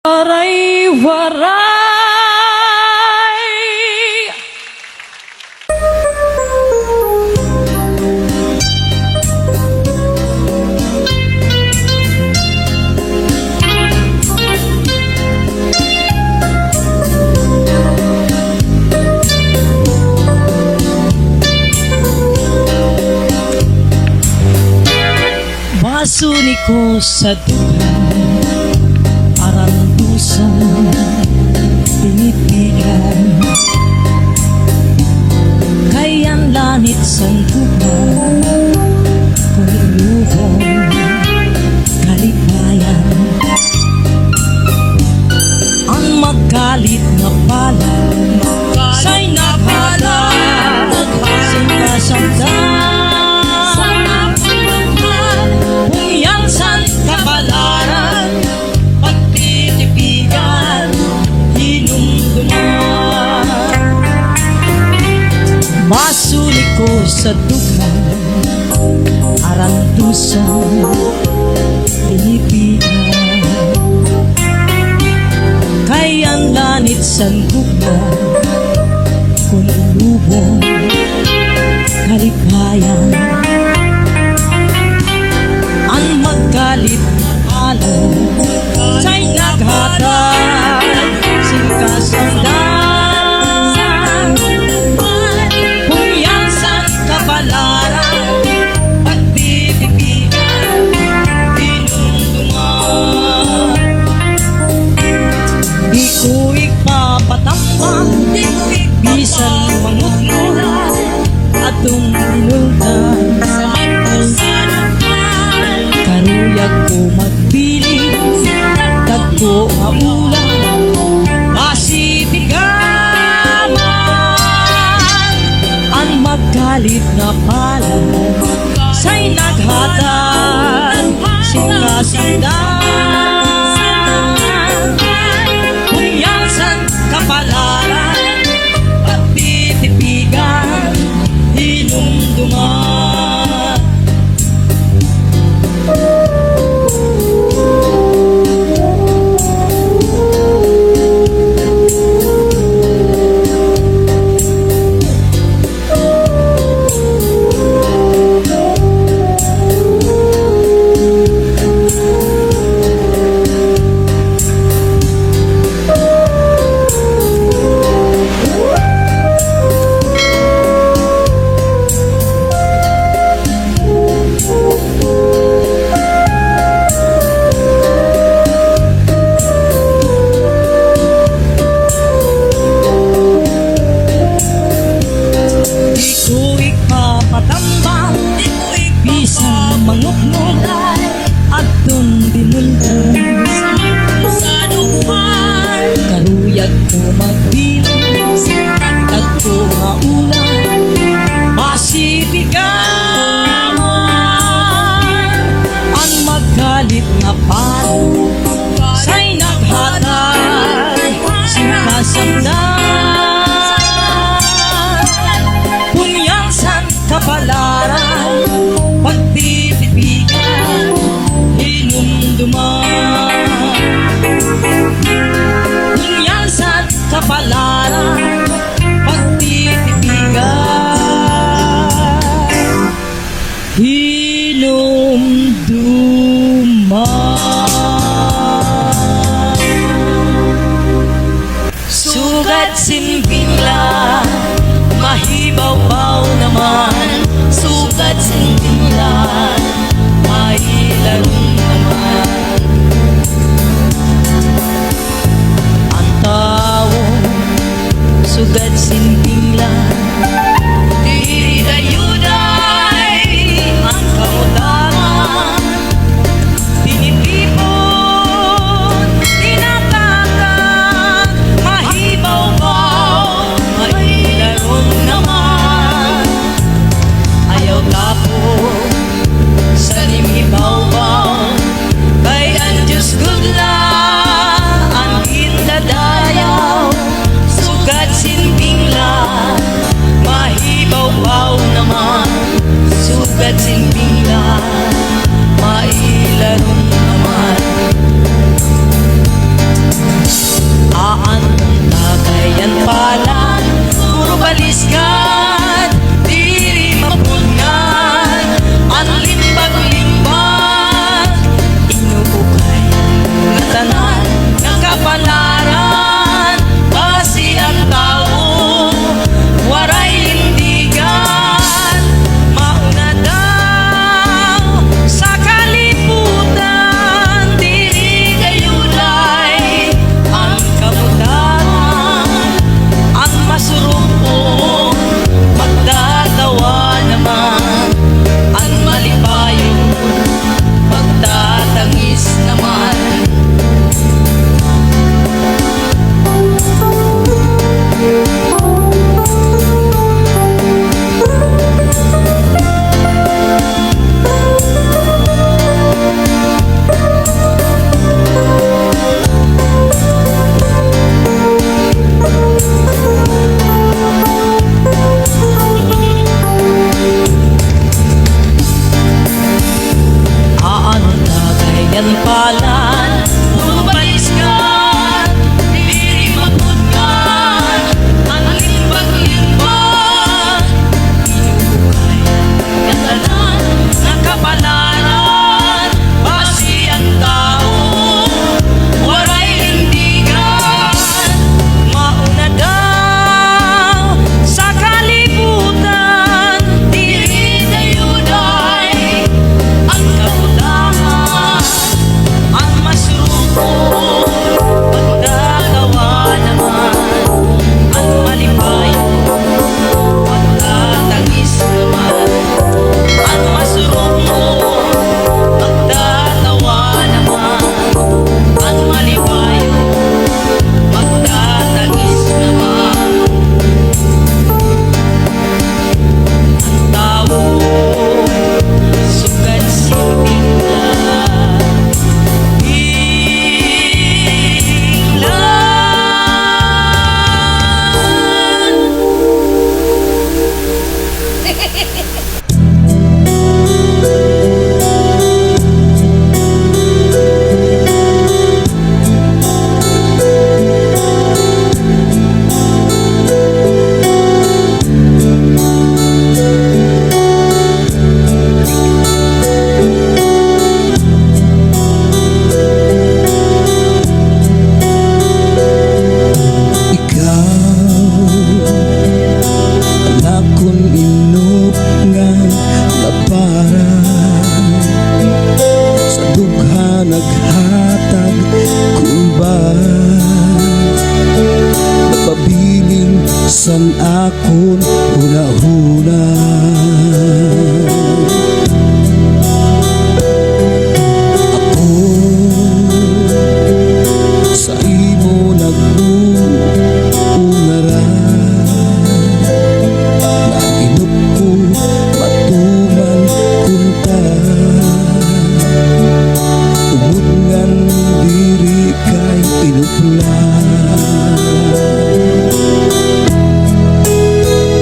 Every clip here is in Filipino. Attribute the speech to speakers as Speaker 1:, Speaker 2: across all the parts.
Speaker 1: Waray-waray. Masuni ko sa duhan, arandusan, tinitigan, kayan lanit sandukan, kulubong, kalipayan. Ang magalit na pala, sa'y napala, sinasanda. Masuli ko sa dukan, arandusan, tinipigan, kayan lanit sandukan, kulubong, kalipayan. Ang magalit na alam, sa'y naghatag, singkasandan. Bisan mangutmula atong binultan sa magpusanukan, karuyag ko magpiling dagko nga ulan masitigaman. Ang magalit na pala sa'y naghatag, singasandan, kunyasan kapalaran, hinumduman. Bisan mangukmulay atong binultan sa magpusanukan, karuyag ko magbilang dagko nga ulan masitigaman. Ang magalit na palo sa'y naghatag, sinasamdan, kunyasan kapalaran, pagtitipigan, hinumduman. Kunyasan kapalaran, pagtitipigan, hinumduman. Sugat sinbingla, mahibaw-baw naman. Sugat sinbingla, mailalong naman. Ang tao, sugat sinbingla, di dayuday ang kamutangan. Tinitipon, tinataka, mahibaw-baw
Speaker 2: San akon huna-huna. Ako sa imo nag-uungaran, naginop ko matuman kunta, umutngan diri kay inuplan.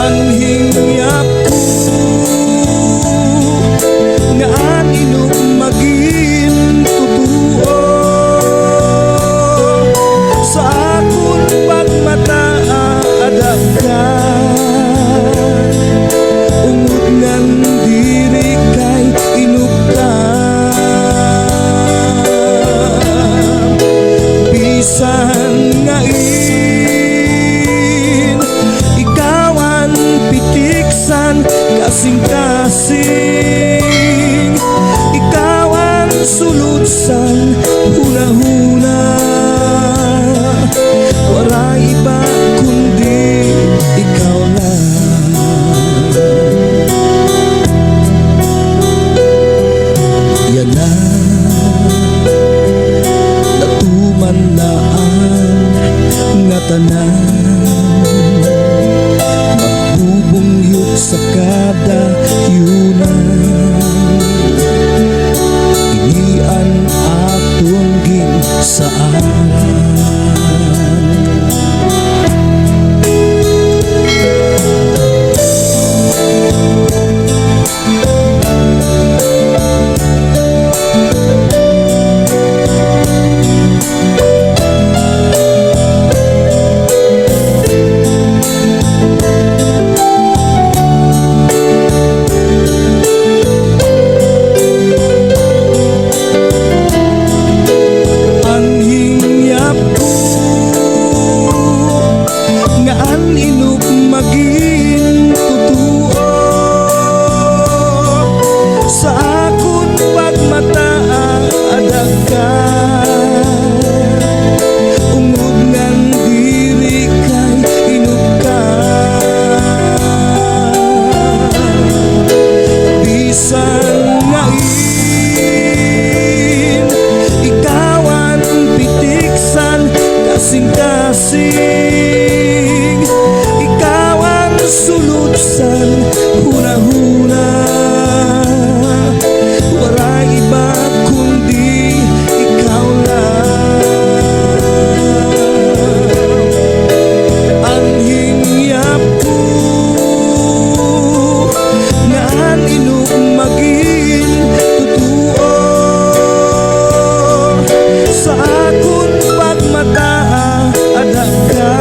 Speaker 2: Anhing yap ko nga aninong maging totoo sa akong pagmataadap ka, ungod ngan diri kay inuktan. Bisan nga pitiksan kasing-kasing, ikaw ang sulutsan huna-huna. Wala iba kundi ikaw lang. Yan na natuman na ang nga tanan, magbubungyot sa kada yunan, inian atong ginsaaran. Maging totoo sa akong pagmataadap ka, ungod ngan diri kay inuktan. Bisan nga ikaw ang pitiksan kasing-kasing, sulutsan huna-huna. Wala iba kundi ikaw lang. Anhing yap ko nga aninong maging totoo sa akong pagmataadap ka,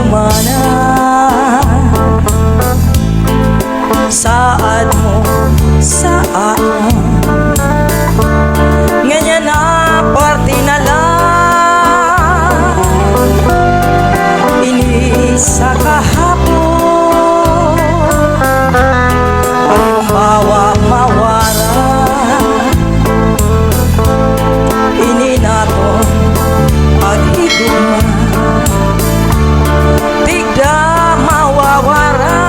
Speaker 1: humana. Saad mo sa akon, ganyan na parte na lang. Inisa kahapon, pagbawa mawara. Ini naton pag-iguma, tigda mawawara.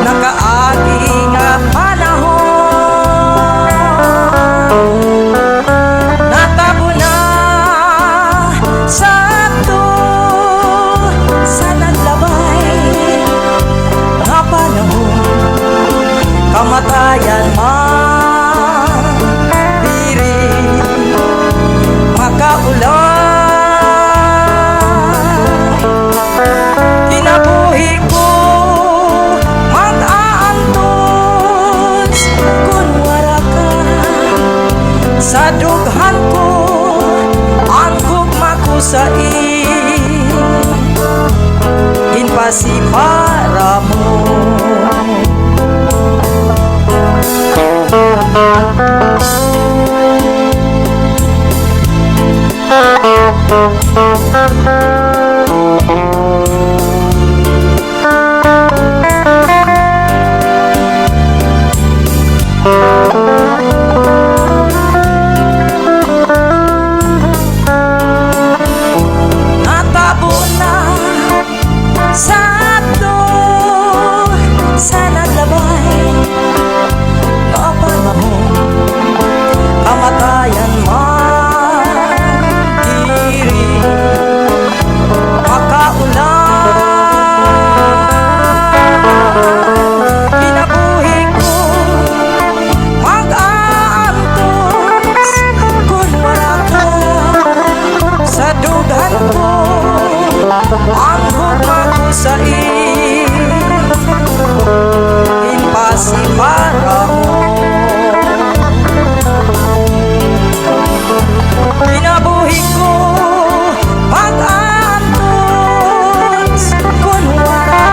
Speaker 1: Nakaagi nga panahon, natabo na sakto sa naglabay nga panahon. Kamatayan man diri makaulan. Kinabuhi ko mag-aantos kung wala ka. Sa dughan ko ang gugma ko sa ginpasipara mo. Natabo na sakto sa naglabay nga panahon. Kamatayan man diri makaulan. Kinabuhi ko mag-aantos kung wala ka. Sa dughan ko ang gugma ko sa ginpasipara mo. Kinabuhi ko mag-aantos kung wala ka.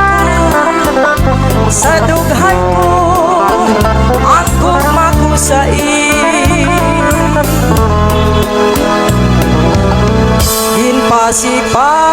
Speaker 1: Sa dughan ko ang gugma ko sa ginpasipara